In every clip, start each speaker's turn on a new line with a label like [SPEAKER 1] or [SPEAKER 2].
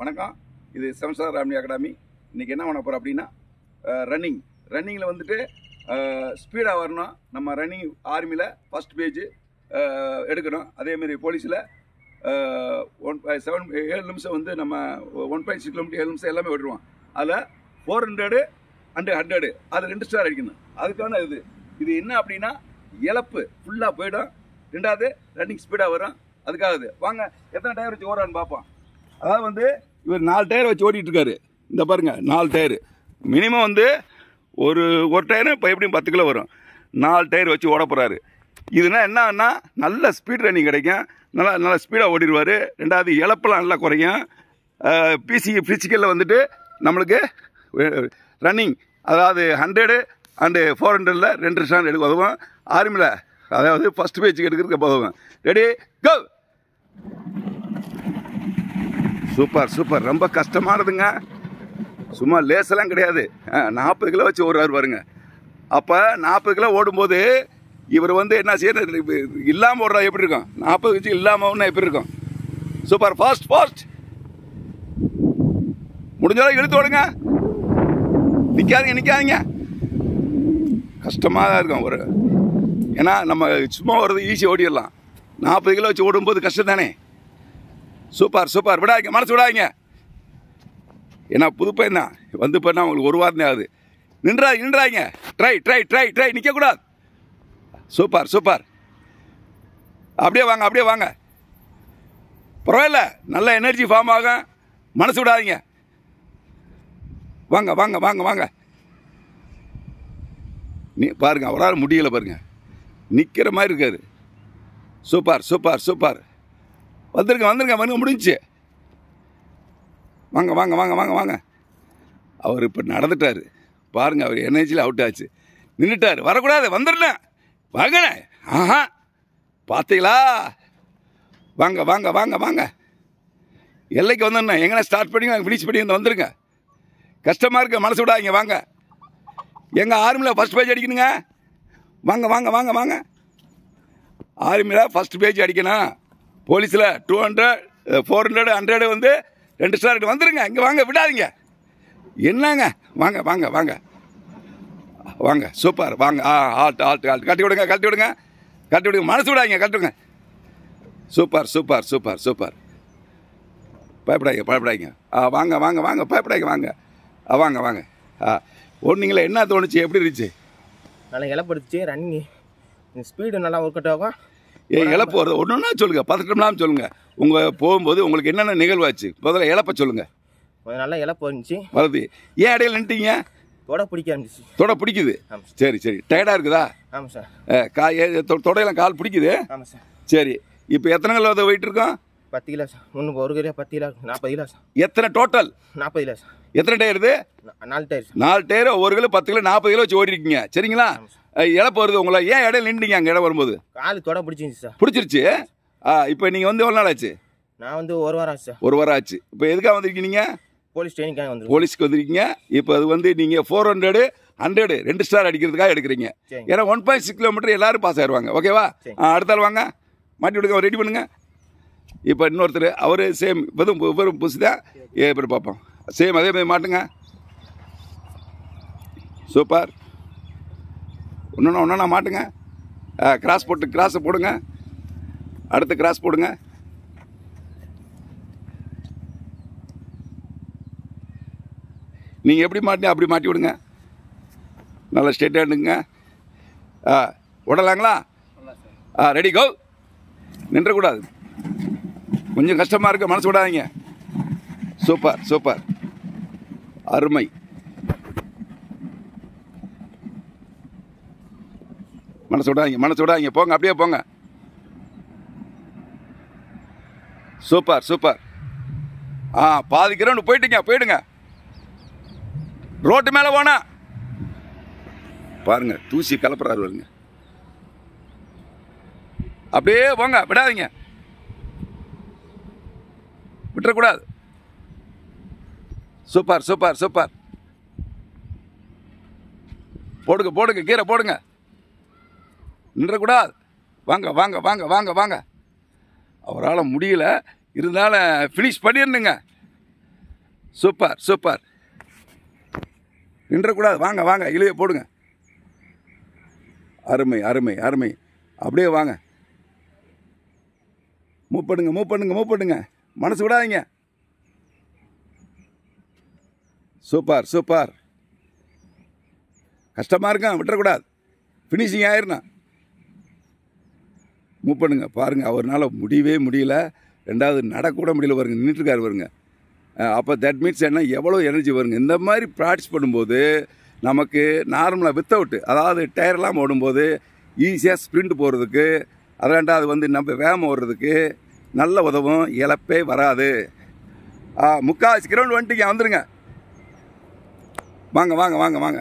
[SPEAKER 1] வணக்கம். இது 7 star army academy. இன்றைக்கி என்ன பண்ண போகிறோம் அப்படின்னா ரன்னிங்கில் வந்துட்டு ஸ்பீடாக வரணும். நம்ம ரன்னிங் ஆர்மியில் ஃபஸ்ட் பேஜ் எடுக்கணும். அதேமாரி போலீஸில் 7 நிமிஷம் வந்து நம்ம 1.6 கிலோமீட்டர் 7 நிமிஷம் எல்லாமே ஓடுவோம். அதில் 400 அண்ட் 100 அது 2 ஸ்டார் அடிக்கணும். அதுக்கான இது என்ன அப்படின்னா இழப்பு ஃபுல்லாக போயிடும். ரெண்டாவது ரன்னிங் ஸ்பீடாக வரும். அதுக்காகுது. வாங்க எத்தனை டயர் வச்சு ஓடுறான்னு பார்ப்போம். அதாவது வந்து இவர் 4 டயர் வச்சு ஓடிட்டு இருக்காரு. இந்த பாருங்க 4 டயரு மினிமம் வந்து ஒரு டயரு இப்போ எப்படியும் 10 கிலோ வரும். 4 டயர் வச்சு ஓட போகிறாரு. இதுனா என்னன்னா நல்ல ஸ்பீட் ரன்னிங் கிடைக்கும். நல்லா ஸ்பீடாக ஓடிடுவார். ரெண்டாவது இழப்பெல்லாம் நல்லா குறையும். ஃபிசிக்கலில் வந்துட்டு நம்மளுக்கு ரன்னிங் அதாவது 100 அண்டு 400ல் 2 ஸ்டாண்ட் எடுக்க உதவும். ஆர்மியில் அதாவது ஃபஸ்ட் பேஜுக்கு எடுக்கிறதுக்கு உதவும். ரெடி கோ. சூப்பர் ரொம்ப கஷ்டமானதுங்க. சும்மா லேசெல்லாம் கிடையாது. 40 கிலோ வச்சு ஓடுறாரு பாருங்க. அப்போ 40 கிலோ ஓடும்போது இவர் வந்து என்ன செய்யறது இல்லாமல் ஓடுறா எப்படி இருக்கும், 40 வச்சு இல்லாமல் எப்படி இருக்கும். சூப்பர் ஃபாஸ்ட் முடிஞ்சாலும் இழுத்து ஓடுங்க. நிற்காதீங்க. கஷ்டமாக தான் இருக்கும் ஏன்னா நம்ம சும்மா ஓடுறது ஈஸி ஓடிடலாம். 40 கிலோ வச்சு ஓடும்போது கஷ்டம் தானே. சூப்பர் விடாதீங்க, மனசு விடாதீங்க. ஏன்னா புது பையன் தான் வந்து பண்ணால் உங்களுக்கு ஒரு வாரம் தான் ஆகுது. நின்றாங்க. ட்ரை நிற்கக்கூடாது. சூப்பர் அப்படியே வாங்க. பரவாயில்ல, நல்ல எனர்ஜி ஃபார்ம் ஆகும். மனசு விடாதீங்க. வாங்க. நீ பாருங்க, அவரால் முடியலை பாருங்க. நிற்கிற மாதிரி இருக்காரு. சூப்பர் வந்துருங்க முடிஞ்சிச்சு. வாங்க. அவர் இப்போ நடந்துட்டார் பாருங்க. அவர் எனர்ஜியில் அவுட் ஆச்சு. நின்றுட்டார். வரக்கூடாது, வந்துடணும். வாங்கண்ணே. ஆஹா, பார்த்தீங்களா? வாங்க. எல்லைக்கு வந்துடணும். எங்கன்னா ஸ்டார்ட் பண்ணி ஃபினிஷ் பண்ணி வந்துருங்க. கஷ்டமாக இருக்கு, மனசு விடாதீங்க. வாங்க. எங்கள் ஆர்மியில் ஃபஸ்ட் பேஜ் அடிக்கணுங்க. வாங்க. ஆர்மியில் ஃபஸ்ட் பேஜ் அடிக்கணும். போலீஸில் 200 400 100 வந்து 2 ஸ்டார் வந்துருங்க. இங்கே வாங்க, விடாதீங்க. என்னங்க வாங்க. சூப்பர் வாங்க. ஆல்ட் கட்டி விடுங்க. மனசு விடாதீங்க, கட்டுங்க. சூப்பர் பயப்படாதீங்க. வாங்க பயப்படாதீங்க. வாங்க. ஓடுனீங்களே, என்ன தோணுச்சு, எப்படி இருந்துச்சு?
[SPEAKER 2] நல்லா இழப்படுத்துச்சு. ரன்னிங் ஸ்பீடு நல்லா ஒர்க் அவுட் ஆகும்.
[SPEAKER 1] இழப்பு வருது ஒன்றுன்னா சொல்லுங்கள், பதட்டம்லாம் சொல்லுங்கள். உங்கள் போகும்போது உங்களுக்கு என்னென்ன நிகழ்வாச்சு முதல்ல இழப்ப சொல்லுங்கள்.
[SPEAKER 2] நல்லா இழப்பு வந்துச்சு.
[SPEAKER 1] வருது. ஏன் இடையில நின்ட்டீங்க?
[SPEAKER 2] தொட பிடிக்க ஆரம்பிச்சு.
[SPEAKER 1] தொட பிடிக்குது. சரி டயர்டாக இருக்குதா?
[SPEAKER 2] ஆமாம் சார்.
[SPEAKER 1] தொடையெல்லாம் கால் பிடிக்குது.
[SPEAKER 2] ஆமாம் சார்.
[SPEAKER 1] சரி, இப்போ எத்தனை கிலோ வெயிட் இருக்கும்?
[SPEAKER 2] 10 கிலோ சார். முன்னுக்கு 1 கிலோ 10 கிலோ 40 கிலோ சார்.
[SPEAKER 1] எத்தனை டோட்டல்? 40
[SPEAKER 2] kilo sir.
[SPEAKER 1] எத்தனை டயர் இது?
[SPEAKER 2] 4 tyre sir.
[SPEAKER 1] 4 tyre 1 kilo 10 kilo 40 kilo வச்சு ஓடிருக்கீங்க. சரிங்களா? இழப்பு வருது உங்களை. ஏன் இடையில நின்றுங்க? அங்கே இடம் வரும்போது
[SPEAKER 2] கால் தொட பிடிச்சிருந்துச்சு சார்.
[SPEAKER 1] பிடிச்சிருச்சு. இப்போ நீங்கள் வந்து எவ்வளோ நாள் ஆச்சு?
[SPEAKER 2] நான் வந்து 1 வாரம் ஆச்சு சார்.
[SPEAKER 1] 1 வாரம் ஆச்சு. இப்போ எதுக்காக வந்திருக்கீங்க?
[SPEAKER 2] போலீஸ் ட்ரைனிங்காக வந்து.
[SPEAKER 1] போலீஸ்க்கு வந்திருக்கீங்க. இப்போ அது வந்து நீங்கள் 400 100 2 ஸ்டார் அடிக்கிறதுக்காக எடுக்கிறீங்க. ஏன்னா 1.6 கிலோமீட்டர் எல்லாரும் பாஸ் ஆயிடுவாங்க. ஓகேவா? அடுத்த ஆள் வாங்க, மாட்டி விடுங்க, ரெடி பண்ணுங்க. இப்போ இன்னொருத்தர் அவர் சேம் வெறும் புதுசு தான். எப்படி பார்ப்போம். சேம் அதே மாதிரி மாட்டுங்க. சூப்பர். ஒன்றா மாட்டுங்க. கிராஸை போடுங்க. அடுத்து கிராஸ் போடுங்க. நீங்கள் எப்படி மாட்டினா அப்படி மாட்டி விடுங்க. நல்லா ஸ்ட்ரெயிட்டாக எடுங்க. விடலாங்களா? Ready go. நின்றக்கூடாது. கொஞ்சம் கஷ்டமாக இருக்க, மனசு விடாதீங்க. சூப்பர் அருமை. மனசு விடாதீங்க. போங்க, அப்படியே போங்க. சூப்பர். பாதி கிரவுண்டு போயிடுங்க. ரோட்டு மேலே போனா பாருங்க, தூசி கலப்புறாரு வருங்க. அப்படியே போங்க, விடாதீங்க, விட்டுறக்கூடாது. சூப்பர் போடுங்க கீரை போடுங்க. நின்றக்கூடாது. வாங்க. அவரால் முடியல, இருந்தாலும் ஃபினிஷ் பண்ணிடணுங்க. Super super. நின்றக்கூடாது. வாங்க வாங்க, இழுவை போடுங்க. அருமை அருமை அருமை. அப்படியே வாங்க, மூவ் பண்ணுங்க மூவ் பண்ணுங்க மூவ் பண்ணுங்க, மனசு விடாதீங்க. Super super. கஷ்டமாக இருக்கான், விட்டுறக்கூடாது. ஃபினிஷிங் ஆயிரணும். மூவ் பண்ணுங்க. பாருங்கள், அவர்னால முடியவே முடியல. ரெண்டாவது நடக்கூட முடியல பாருங்க, நின்றுட்டுருக்காரு பாருங்க. அப்போ தட் மீன்ஸ் என்ன, எவ்வளோ எனர்ஜி வருங்க. இந்த மாதிரி ப்ராக்டிஸ் பண்ணும்போது நமக்கு நார்மலாக வித்தவுட்டு, அதாவது டயர்லாம் ஓடும்போது ஈஸியாக ஸ்ப்ரிண்ட் போகிறதுக்கு, அது ரெண்டாவது வந்து நம்ம வேகம் ஓடுறதுக்கு நல்ல உதவும். இழப்பே வராது. முக்கால்வாசி கிரவுண்ட் வந்துட்டீங்க, வந்துடுங்க. வாங்க வாங்க வாங்க வாங்க.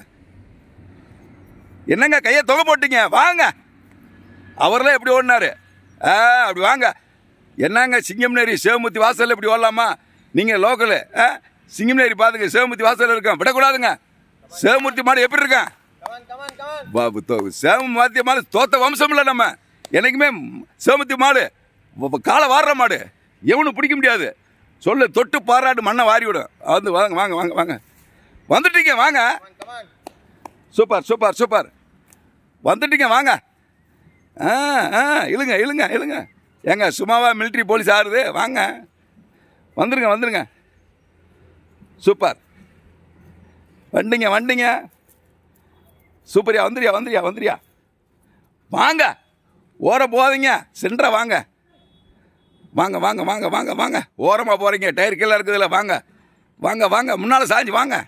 [SPEAKER 1] என்னங்க கையை தொகை போட்டீங்க, வாங்க. அவரெல்லாம் எப்படி ஓடினாரு? அப்படி வாங்க. என்னங்க சிங்கம்நேரி சிவமூர்த்தி வாசலில் இப்படி ஓடலாமா? நீங்கள் லோக்கலு சிங்கம்நேரி பார்த்துக்க, சிவமூர்த்தி வாசலில் இருக்கேன், விடக்கூடாதுங்க. சிவமூர்த்தி மாடு எப்படி இருக்கேன்? சிவமூர்த்தி மாடு தோத்த வம்சம் இல்லை. நம்ம என்னைக்குமே சிவமூர்த்தி மாடு காலை வாடுற மாடு, எவனும் பிடிக்க முடியாது. சொல்லு, தொட்டு பாராட்டு மண்ணை வாரி விடும். வந்து வாங்க வாங்க வாங்க வாங்க, வந்துட்டீங்க வாங்க. சூப்பர் சூப்பர் சூப்பர், வந்துட்டீங்க வாங்க. இழுங்க இழுங்க இழுங்க. ஏங்க சும்மாவா மிலிட்ரி போலீஸ் ஆறுது? வாங்க, வந்துருங்க வந்துருங்க. சூப்பர், வண்டிங்க வண்டிங்க. சூப்பரியா, வந்துரியா வந்துரியா வந்துரியா. வாங்க, ஓர போகாதீங்க, சென்ட்ரா வாங்க. வாங்க வாங்க வாங்க வாங்க வாங்க. ஓரமாக போகிறீங்க, டயர் கீழே இருக்குதுல்ல. வாங்க வாங்க வாங்க, முன்னால் சாஞ்சி வாங்க.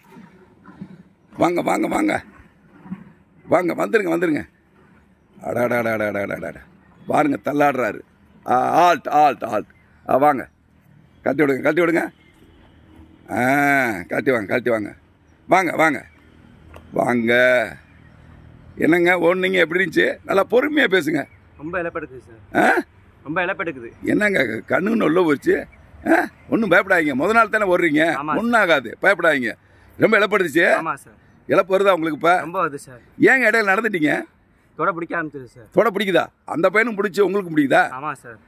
[SPEAKER 1] வாங்க வாங்க வாங்க வாங்க, வந்துருங்க வந்துருங்க. அடாடாடாடாடாடாடா, பாருங்க தள்ளாடுறாரு. Alt alt alt. வாங்க, கட்டி விடுங்க கட்டி விடுங்க. கட்டி வாங்க கட்டி வாங்க. வாங்க வாங்க வாங்க. என்னங்க ஓடுனீங்க, எப்படி இருந்துச்சு? நல்லா பொறுமையாக பேசுங்க.
[SPEAKER 2] ரொம்ப இழப்பெடுக்குது சார். ரொம்ப இழப்பெடுக்குது. என்னங்க
[SPEAKER 1] கண்ணுன்னு உள்ள போச்சு? ஒன்றும் பயப்படாதீங்க, முத நாள் தானே ஓடுறீங்க, ஒன்றும் ஆகாது, பயப்படாதீங்க. ரொம்ப இழப்படுச்சு.
[SPEAKER 2] ஆமாம் சார்.
[SPEAKER 1] இழப்பு வருதா உங்களுக்கு? இப்போ
[SPEAKER 2] ரொம்ப வருது சார்.
[SPEAKER 1] ஏங்க இடையில நடந்துட்டீங்க?
[SPEAKER 2] தொட பிடிக்க ஆரம்பிச்சது சார்.
[SPEAKER 1] தொட பிடிக்குதா? அந்த பையனும் பிடிச்சி உங்களுக்கு பிடிக்குதா?
[SPEAKER 2] ஆமாம் சார்.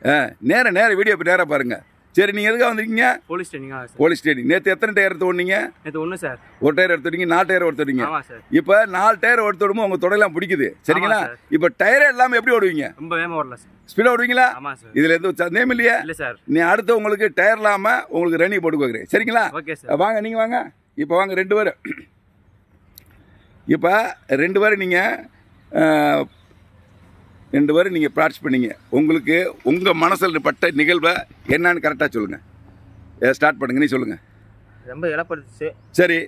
[SPEAKER 1] நேர வீடியோ இப்போ நேராக பாருங்க. சரி, நீங்கள் எதுக்காக வந்திருக்கீங்க?
[SPEAKER 2] Police station.
[SPEAKER 1] Police station. நேற்று எத்தனை டயர் எடுத்து ஓடுனீங்க?
[SPEAKER 2] நேற்று ஒன்று சார்.
[SPEAKER 1] ஒரு டயர் எடுத்துட்டீங்க, 4 டயர் எடுத்துட்டீங்க.
[SPEAKER 2] ஆமாம் சார்.
[SPEAKER 1] இப்போ 4 டயர் எடுத்துடுமோ உங்கள் தொடரெல்லாம் பிடிக்குது, சரிங்களா? இப்போ டயரே இல்லாமல் எப்படி ஓடுவீங்க?
[SPEAKER 2] ரொம்ப வேகமாக ஓடல சார்.
[SPEAKER 1] ஸ்பீடாக ஓடுவீங்களா?
[SPEAKER 2] ஆமாம் சார்.
[SPEAKER 1] இதில் எதுவும் சந்தேகம் இல்லையா?
[SPEAKER 2] இல்லை சார்.
[SPEAKER 1] நீ அடுத்து உங்களுக்கு டயர் இல்லாமல் உங்களுக்கு ரன்னிங் போட்டு வைக்கிறேன், சரிங்களா?
[SPEAKER 2] Okay sir.
[SPEAKER 1] வாங்க, நீங்கள் வாங்க. இப்போ வாங்க 2 பேர். இப்போ 2 பேர் நீங்கள் 2 பேரும் நீங்கள் ப்ராக்டிஸ் பண்ணீங்க. உங்களுக்கு உங்கள் மனசில் பட்ட நிகழ்வை என்னன்னு கரெக்டாக சொல்லுங்கள். ஸ்டார்ட் பண்ணுங்க, நீ சொல்லுங்கள்.
[SPEAKER 2] ரொம்ப இழப்படுச்சு.
[SPEAKER 1] சரி,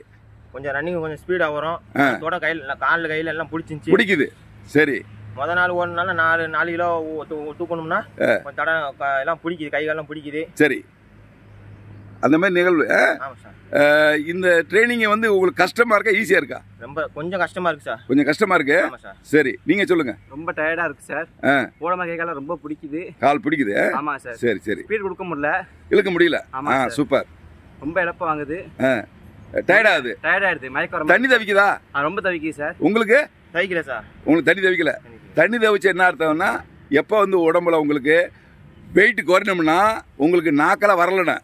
[SPEAKER 2] கொஞ்சம் ரன்னிங் கொஞ்சம் ஸ்பீடாக வரும். தொட கையில் காலில் கையில் எல்லாம் பிடிச்சிருந்துச்சி.
[SPEAKER 1] பிடிக்குது. சரி,
[SPEAKER 2] முதல் நாள் ஓடுனால 4 கிலோ தூக்கணும்னா கொஞ்சம் தட எல்லாம் பிடிக்குது, கைகாலெல்லாம் பிடிக்குது.
[SPEAKER 1] சரி, அந்த மாதிரி நிகழ்வு.
[SPEAKER 2] ஆமாம் சார்.
[SPEAKER 1] இந்த ட்ரைனிங்கை வந்து உங்களுக்கு கஷ்டமாக இருக்கா, ஈஸியாக இருக்கா?
[SPEAKER 2] ரொம்ப கொஞ்சம் கஷ்டமாக இருக்குது சார்.
[SPEAKER 1] கொஞ்சம் கஷ்டமாக இருக்கு.
[SPEAKER 2] ஆமாம் சார்.
[SPEAKER 1] சரி, நீங்கள் சொல்லுங்கள்.
[SPEAKER 2] ரொம்ப டயர்டாக இருக்குது சார். ஓடமா கைகாலம் ரொம்ப பிடிக்குது.
[SPEAKER 1] கால் பிடிக்குது.
[SPEAKER 2] ஆமாம் சார்.
[SPEAKER 1] சரி சரி.
[SPEAKER 2] ஸ்பீட் கொடுக்க முடியல,
[SPEAKER 1] இழுக்க முடியல. சூப்பர்.
[SPEAKER 2] ரொம்ப இழப்பு வாங்குது.
[SPEAKER 1] டயர்டாகுது.
[SPEAKER 2] டயர்டாயிடுது, மயக்கம்.
[SPEAKER 1] தண்ணி தவிக்குதா?
[SPEAKER 2] ரொம்ப தவிக்குது சார்.
[SPEAKER 1] உங்களுக்கு
[SPEAKER 2] தவிக்கல சார்.
[SPEAKER 1] உங்களுக்கு தண்ணி தவிக்கல? தண்ணி தவிச்சு என்ன அர்த்தம்னா, எப்போ வந்து உடம்புல உங்களுக்கு வெயிட் குறையணும்னா உங்களுக்கு நாக்கெல்லாம் வரலன்னு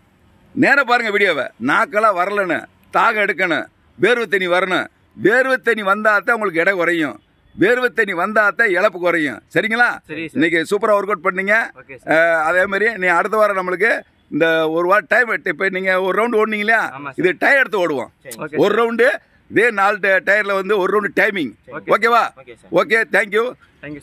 [SPEAKER 1] நேராக பாருங்க வீடியோவை. நாக்கெல்லாம் வரலன்னு, தாகம் எடுக்கணும், வேர்வை தண்ணி வரணும். வேர்வை தண்ணி வந்தால் தான் உங்களுக்கு எடை குறையும். வேர்வை தண்ணி வந்தால் தான் இழப்பு குறையும், சரிங்களா? இன்னைக்கு சூப்பராக ஒர்க் அவுட் பண்ணீங்க. அதே மாதிரி நீ அடுத்த வாரம் நம்மளுக்கு இந்த ஒரு வாரம் டைம். இப்போ நீங்கள் ஒரு ரவுண்டு ஓடுனீங்க இல்லையா, இது டயர் எடுத்து ஓடுவோம். ஒரு ரவுண்டு இதே 4 டயரில் வந்து ஒரு ரவுண்டு டைமிங். ஓகேவா? Okay, thank you.
[SPEAKER 2] Thank you sir.